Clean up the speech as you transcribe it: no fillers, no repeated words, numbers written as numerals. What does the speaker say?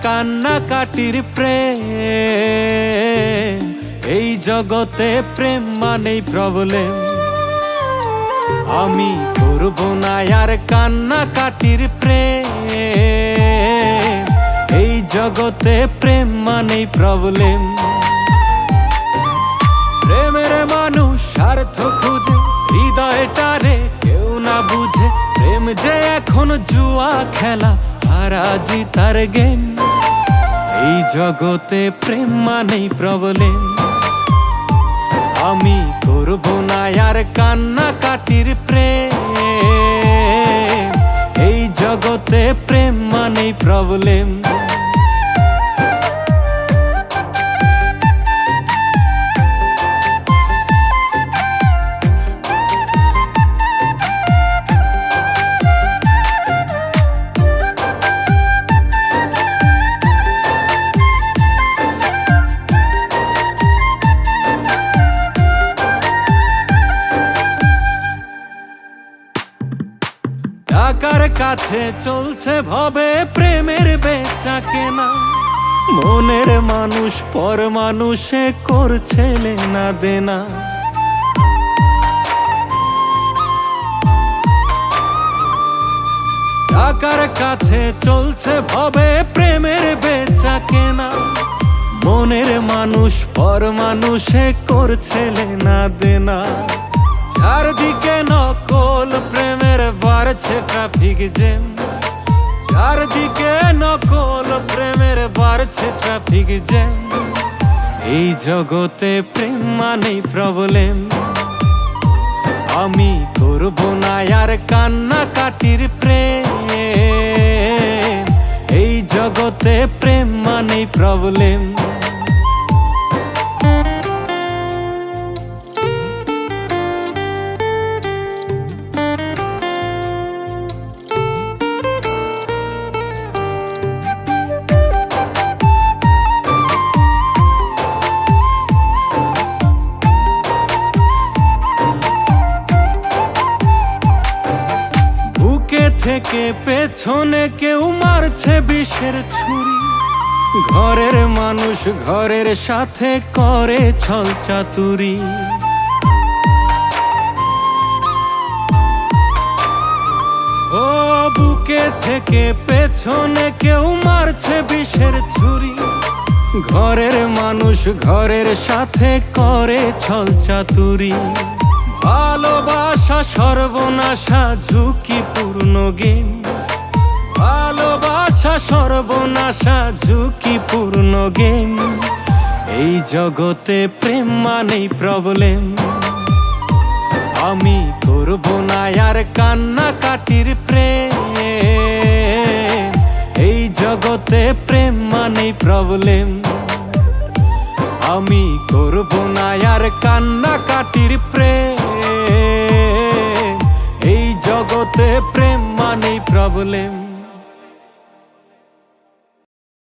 কান্নাকাটির প্রেম। এই জগতে প্রেম মানেই প্রবলেম। আমি করব না আর কান্নাকাটির প্রেম। এই জগতে প্রেম মানেই প্রবলেম। প্রেমের মানুষ স্বার্থ খুঁজে, হৃদয়টারে কেউ না বুঝে। প্রেম যে এখন জুয়া খেলা, হারা জিতার গেম। এই জগতে প্রেম মানেই প্রবলেম। আমি করব না আর কান্নাকাটির প্রেম। এই জগতে প্রেম মানেই প্রবলেম। টাকার কাছে চলছে ভবে প্রেমের বেচা কেনা। মনের মানুষ পর মানুষে করছে লেনা দেনা। টাকার কাছে চলছে ভবে প্রেমের বেচা কেনা। মনের মানুষ পর মানুষে করছে লেনা দেনা। চারদিকে নকল প্রেমের বাড়ছে ট্রাফিক জ্যাম। চারদিকে নকল প্রেমের বাড়ছে ট্রাফিক জ্যাম। এই জগতে প্রেম মানেই প্রবলেম। আমি করব না আর কান্নাকাটির প্রেম। এই জগতে প্রেম মানেই প্রবলেম। থেকে পেছনে কেউ মারছে বিষের ছুরি। ঘরের মানুষ ঘরের সাথে করে ছল চাতুরি। ও বুকে থেকে পেছনে কেউ মারছে বিষের ছুরি। ঘরের মানুষ ঘরের সাথে করে ছল চাতুরি। ভালোবাসা সর্বনাশা ঝুঁকিপূর্ণ গেম। ভালোবাসা সর্বনাশা ঝুঁকিপূর্ণ গেম। এই জগতে প্রেম মানেই প্রবলেম। আমি করব না আর কান্নাকাটির প্রেম। এই জগতে প্রেম মানেই প্রবলেম। আমি করব না আর কান্নাকাটির প্রেম। এই জগতে প্রেম মানেই প্রবলেম।